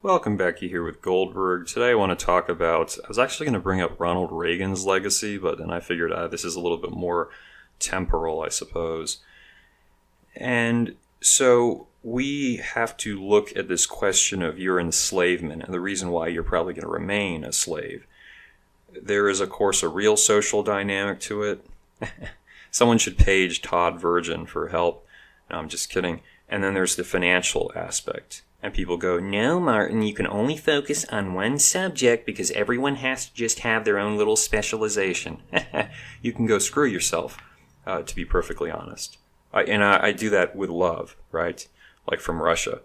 Welcome, Becky, here with Goldberg. Today I want to talk about, I was actually going to bring up Ronald Reagan's legacy, but then I figured this is a little bit more temporal, I suppose. And so we have to look at this question of your enslavement and the reason why you're probably going to remain a slave. There is, of course, a real social dynamic to it. Someone should page Todd Virgin for help. No, I'm just kidding. And then there's the financial aspect. And people go, no, Martin, you can only focus on one subject because everyone has to just have their own little specialization. You can go screw yourself, to be perfectly honest. I do that with love, right? Like from Russia.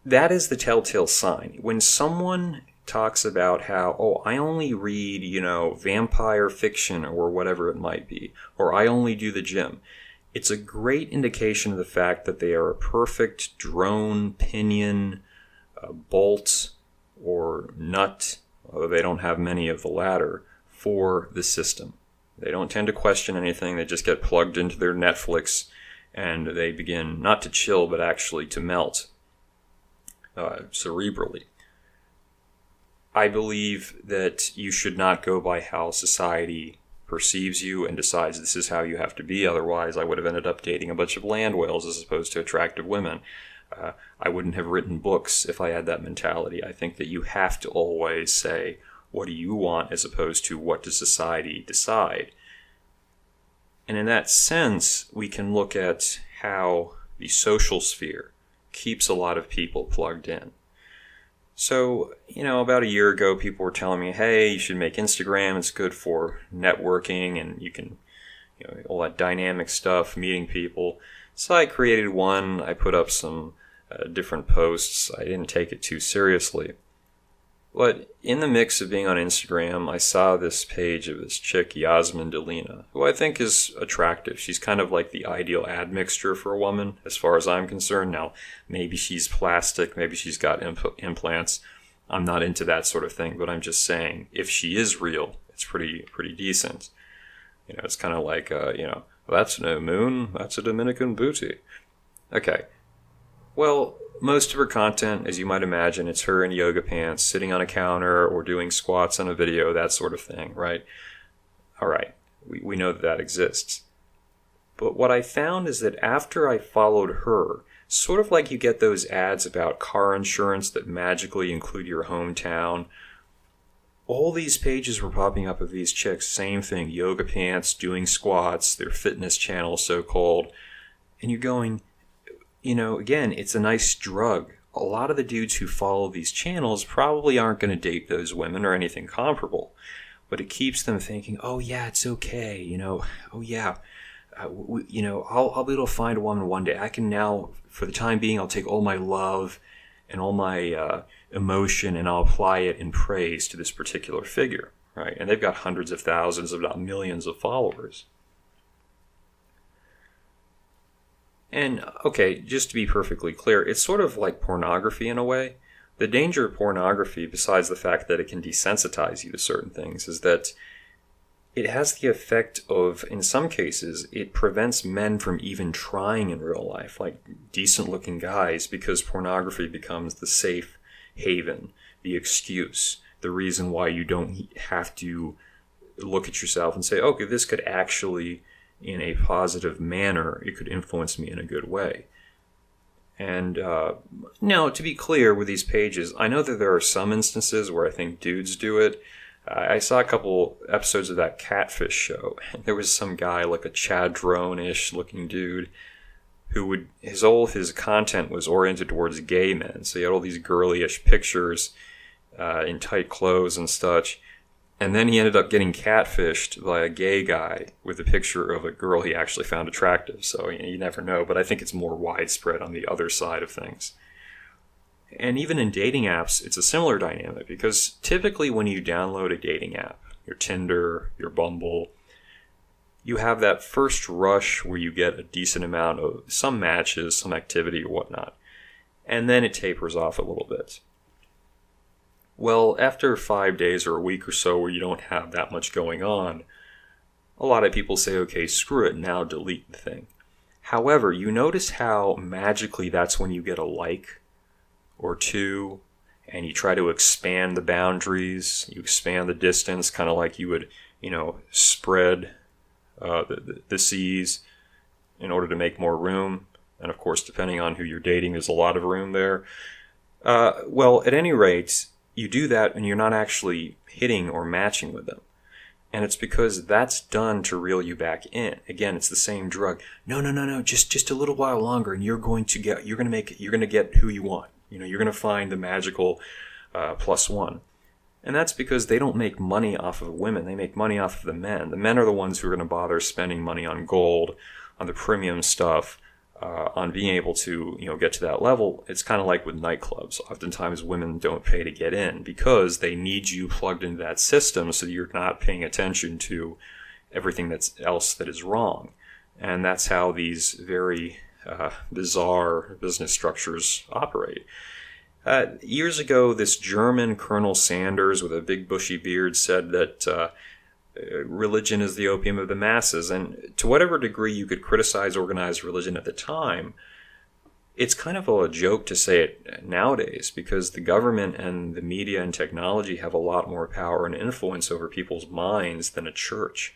That is the telltale sign. When someone talks about how, I only read, vampire fiction or whatever it might be, or I only do the gym. It's a great indication of the fact that they are a perfect drone, pinion, bolt, or nut, although they don't have many of the latter, for the system. They don't tend to question anything. They just get plugged into their Netflix and they begin not to chill, but actually to melt cerebrally. I believe that you should not go by how society perceives you and decides this is how you have to be. Otherwise, I would have ended up dating a bunch of land whales as opposed to attractive women. I wouldn't have written books if I had that mentality. I think that you have to always say, what do you want, as opposed to what does society decide? And in that sense, we can look at how the social sphere keeps a lot of people plugged in. So, about a year ago, people were telling me, hey, you should make Instagram. It's good for networking and you can, all that dynamic stuff, meeting people. So I created one. I put up some different posts. I didn't take it too seriously. But in the mix of being on Instagram, I saw this page of this chick, Yasmin Delina, who I think is attractive. She's kind of like the ideal admixture for a woman, as far as I'm concerned. Now, maybe she's plastic, maybe she's got implants. I'm not into that sort of thing, but I'm just saying, if she is real, it's pretty decent. It's kind of like, that's no moon, that's a Dominican booty. Okay. Well, most of her content, as you might imagine, it's her in yoga pants, sitting on a counter or doing squats on a video, that sort of thing, right? All right, we know that exists. But what I found is that after I followed her, sort of like you get those ads about car insurance that magically include your hometown, all these pages were popping up of these chicks, same thing, yoga pants, doing squats, their fitness channel so-called, and you're going, again, it's a nice drug. A lot of the dudes who follow these channels probably aren't going to date those women or anything comparable. But it keeps them thinking, oh yeah, it's okay, oh yeah, I'll be able to find a woman one day. I can now, for the time being, I'll take all my love and all my emotion and I'll apply it in praise to this particular figure, right? And they've got hundreds of thousands, if not millions of followers. And, okay, just to be perfectly clear, it's sort of like pornography in a way. The danger of pornography, besides the fact that it can desensitize you to certain things, is that it has the effect of, in some cases, it prevents men from even trying in real life, like decent-looking guys, because pornography becomes the safe haven, the excuse, the reason why you don't have to look at yourself and say, okay, this could actually, in a positive manner, it could influence me in a good way. And now, to be clear with these pages, I know that there are some instances where I think dudes do it. I saw a couple episodes of that Catfish show, and there was some guy, like a Chad Drone-ish looking dude, who would, his content was oriented towards gay men. So he had all these girly-ish pictures in tight clothes and such. And then he ended up getting catfished by a gay guy with a picture of a girl he actually found attractive. So you never know, but I think it's more widespread on the other side of things. And even in dating apps, it's a similar dynamic, because typically when you download a dating app, your Tinder, your Bumble, you have that first rush where you get a decent amount of some matches, some activity or whatnot. And then it tapers off a little bit. Well, after 5 days or a week or so where you don't have that much going on, a lot of people say, okay, screw it, now delete the thing. However, you notice how magically that's when you get a like or two, and you try to expand the boundaries, you expand the distance, kind of like you would, spread the seas in order to make more room. And of course, depending on who you're dating, there's a lot of room there. Well, at any rate, you do that and you're not actually hitting or matching with them. And it's because that's done to reel you back in. Again, it's the same drug. No. Just a little while longer, and you're going to get who you want. You're going to find the magical +1. And that's because they don't make money off of women. They make money off of the men. The men are the ones who are going to bother spending money on gold, on the premium stuff, on being able to, get to that level. It's kind of like with nightclubs. Oftentimes women don't pay to get in because they need you plugged into that system so you're not paying attention to everything else that is wrong. And that's how these very bizarre business structures operate. Years ago, this German Colonel Sanders with a big bushy beard said that religion is the opium of the masses. And to whatever degree you could criticize organized religion at the time, it's kind of a joke to say it nowadays because the government and the media and technology have a lot more power and influence over people's minds than a church.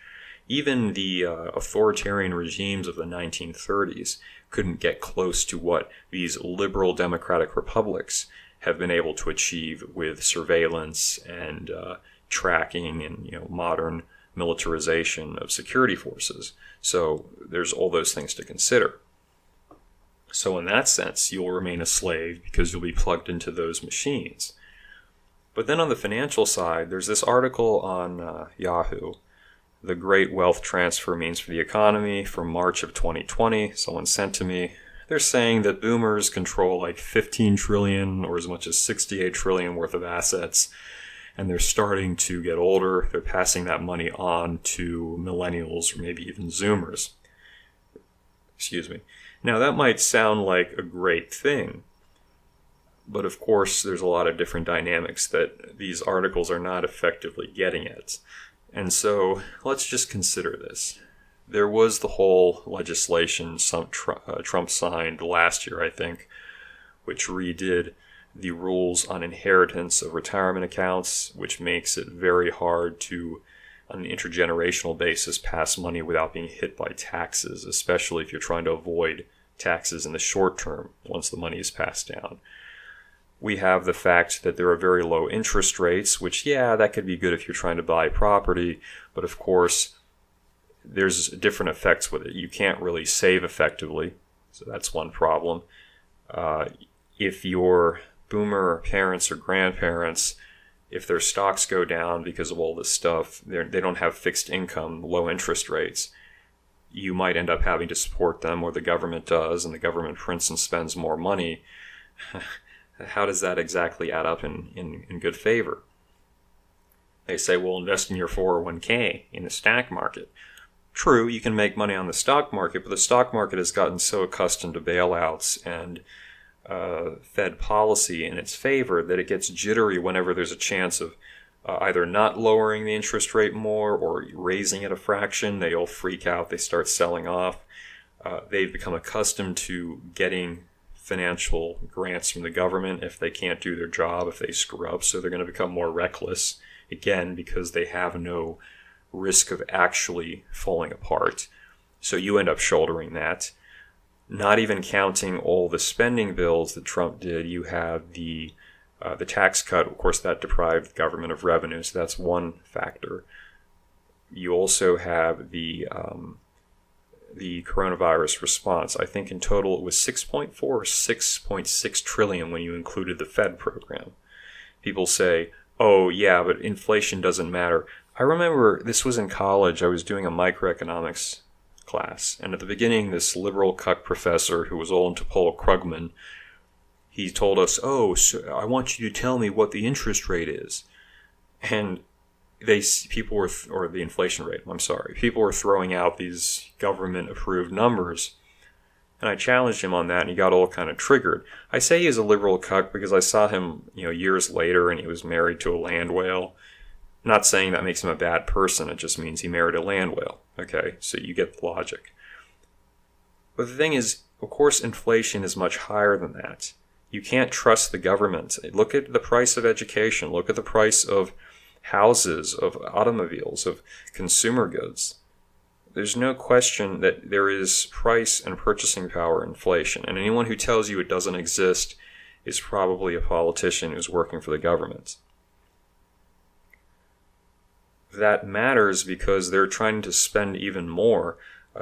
Even the authoritarian regimes of the 1930s couldn't get close to what these liberal democratic republics have been able to achieve with surveillance and tracking and modern militarization of security forces. So there's all those things to consider. So in that sense, you'll remain a slave because you'll be plugged into those machines. But then on the financial side, there's this article on Yahoo, The Great Wealth Transfer Means for the Economy, from March of 2020. Someone sent to me. They're saying that boomers control like 15 trillion or as much as 68 trillion worth of assets. And they're starting to get older. They're passing that money on to millennials or maybe even Zoomers. Excuse me. Now, that might sound like a great thing. But of course, there's a lot of different dynamics that these articles are not effectively getting at. And so, let's just consider this. There was the whole legislation Trump signed last year, I think, which redid the rules on inheritance of retirement accounts, which makes it very hard to, on an intergenerational basis, pass money without being hit by taxes, especially if you're trying to avoid taxes in the short term once the money is passed down. We have the fact that there are very low interest rates, which, that could be good if you're trying to buy property, but of course, there's different effects with it. You can't really save effectively, so that's one problem. If your boomer parents or grandparents, if their stocks go down because of all this stuff, they don't have fixed income, low interest rates, you might end up having to support them, or the government does, and the government prints and spends more money. How does that exactly add up in good favor? They say, well, invest in your 401k in the stock market. True, you can make money on the stock market, but the stock market has gotten so accustomed to bailouts and Fed policy in its favor that it gets jittery whenever there's a chance of either not lowering the interest rate more or raising it a fraction. They all freak out. They start selling off. They've become accustomed to getting financial grants from the government if they can't do their job, if they screw up. So they're going to become more reckless, again, because they have no risk of actually falling apart. So you end up shouldering that. Not even counting all the spending bills that Trump did, you have the tax cut. Of course, that deprived the government of revenue, so that's one factor. You also have the coronavirus response. I think in total it was 6.4 or 6.6 trillion when you included the Fed program. People say, oh yeah, but inflation doesn't matter. I remember this was in college. I was doing a microeconomics class, and at the beginning, this liberal cuck professor who was old into Paul Krugman, he told us, oh, so I want you to tell me what the interest rate is. And people were the inflation rate, I'm sorry. People were throwing out these government-approved numbers. And I challenged him on that, and he got all kind of triggered. I say he's a liberal cuck because I saw him, years later, and he was married to a land whale. I'm not saying that makes him a bad person. It just means he married a land whale. Okay, so you get the logic. But the thing is, of course, inflation is much higher than that. You can't trust the government. Look at the price of education. Look at the price of houses, of automobiles, of consumer goods. There's no question that there is price and purchasing power inflation. And anyone who tells you it doesn't exist is probably a politician who's working for the government. That matters because they're trying to spend even more.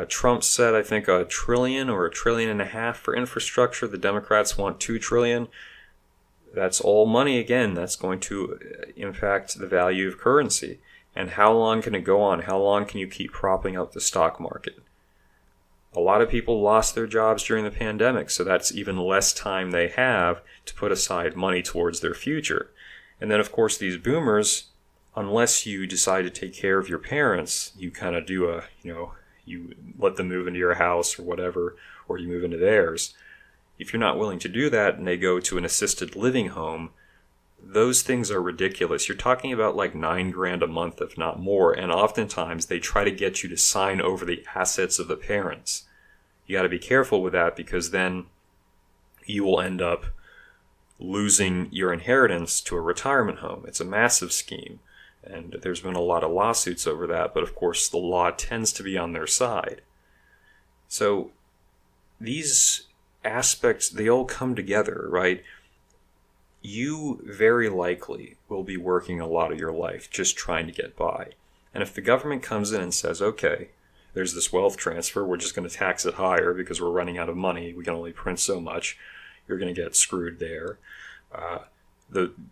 Trump said, I think, $1 trillion or $1.5 trillion for infrastructure. The Democrats want $2 trillion. That's all money again. That's going to impact the value of currency. And how long can it go on? How long can you keep propping up the stock market? A lot of people lost their jobs during the pandemic, so that's even less time they have to put aside money towards their future. And then, of course, these boomers, unless you decide to take care of your parents, you kind of do you let them move into your house or whatever, or you move into theirs. If you're not willing to do that and they go to an assisted living home, those things are ridiculous. You're talking about like $9,000 a month, if not more, and oftentimes they try to get you to sign over the assets of the parents. You got to be careful with that because then you will end up losing your inheritance to a retirement home. It's a massive scheme. And there's been a lot of lawsuits over that, but of course the law tends to be on their side. So these aspects, they all come together, right? You very likely will be working a lot of your life just trying to get by. And if the government comes in and says, okay, there's this wealth transfer, we're just going to tax it higher because we're running out of money, we can only print so much, you're going to get screwed there.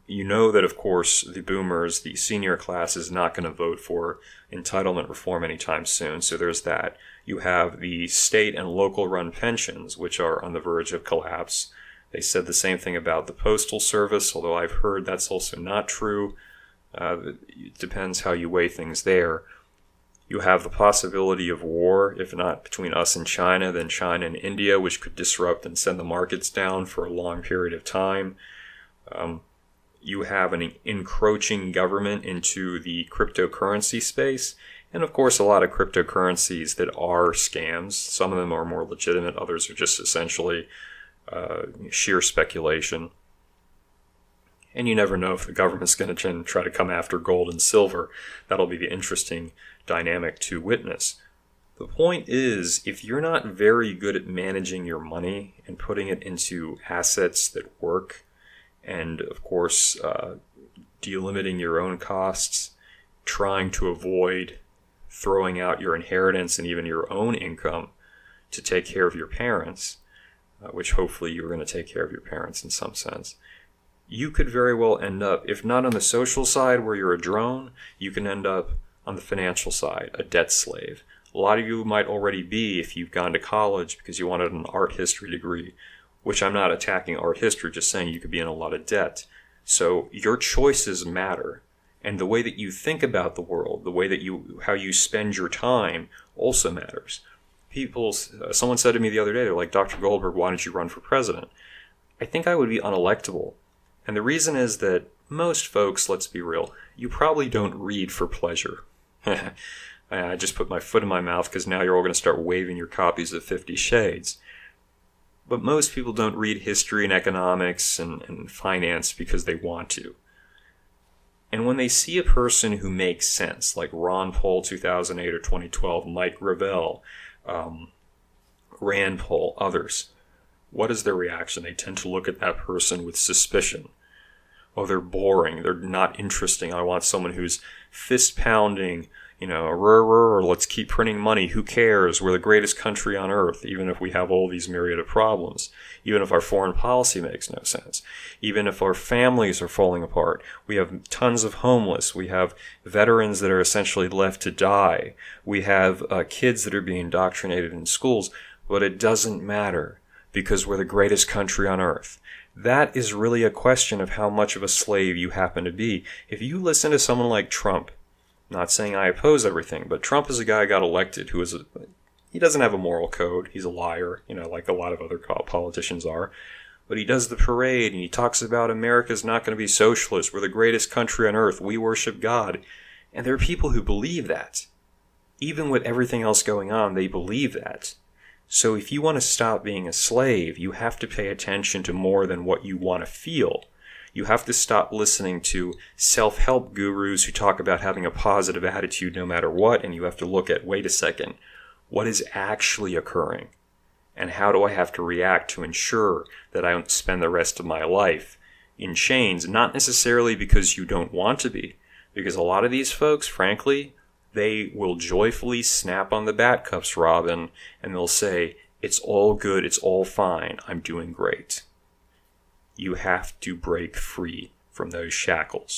You know that, of course, the boomers, the senior class, is not going to vote for entitlement reform anytime soon, so there's that. You have the state and local run pensions, which are on the verge of collapse. They said the same thing about the Postal Service, although I've heard that's also not true. It depends how you weigh things there. You have the possibility of war, if not between us and China, then China and India, which could disrupt and send the markets down for a long period of time. You have an encroaching government into the cryptocurrency space, and of course a lot of cryptocurrencies that are scams. Some of them are more legitimate, others are just essentially sheer speculation. And you never know if the government's going to try to come after gold and silver. That'll be the interesting dynamic to witness. The point is, if you're not very good at managing your money and putting it into assets that work, and of course delimiting your own costs, trying to avoid throwing out your inheritance and even your own income to take care of your parents, which hopefully you're going to take care of your parents in some sense, you could very well end up, if not on the social side where you're a drone, you can end up on the financial side, a debt slave. A lot of you might already be if you've gone to college because you wanted an art history degree, which I'm not attacking art history, just saying you could be in a lot of debt. So your choices matter. And the way that you think about the world, the way that how you spend your time also matters. Someone said to me the other day, they're like, Dr. Goldberg, why don't you run for president? I think I would be unelectable. And the reason is that most folks, let's be real, you probably don't read for pleasure. I just put my foot in my mouth because now you're all going to start waving your copies of 50 Shades. But most people don't read history and economics and finance because they want to. And when they see a person who makes sense, like Ron Paul 2008 or 2012, Mike Gravel, Rand Paul, others, what is their reaction? They tend to look at that person with suspicion. Oh, they're boring. They're not interesting. I want someone who's fist-pounding, or let's keep printing money. Who cares? We're the greatest country on earth, even if we have all these myriad of problems. Even if our foreign policy makes no sense. Even if our families are falling apart. We have tons of homeless. We have veterans that are essentially left to die. We have kids that are being indoctrinated in schools. But it doesn't matter because we're the greatest country on earth. That is really a question of how much of a slave you happen to be. If you listen to someone like Trump, not saying I oppose everything, but Trump is a guy who got elected he doesn't have a moral code. He's a liar, like a lot of other politicians are. But he does the parade and he talks about America's not going to be socialist. We're the greatest country on earth. We worship God. And there are people who believe that. Even with everything else going on, they believe that. So if you want to stop being a slave, you have to pay attention to more than what you want to feel. You have to stop listening to self-help gurus who talk about having a positive attitude no matter what, and you have to look at, wait a second, what is actually occurring? And how do I have to react to ensure that I don't spend the rest of my life in chains? Not necessarily because you don't want to be, because a lot of these folks, frankly, they will joyfully snap on the bat cuffs, Robin, and they'll say, it's all good, it's all fine, I'm doing great. You have to break free from those shackles.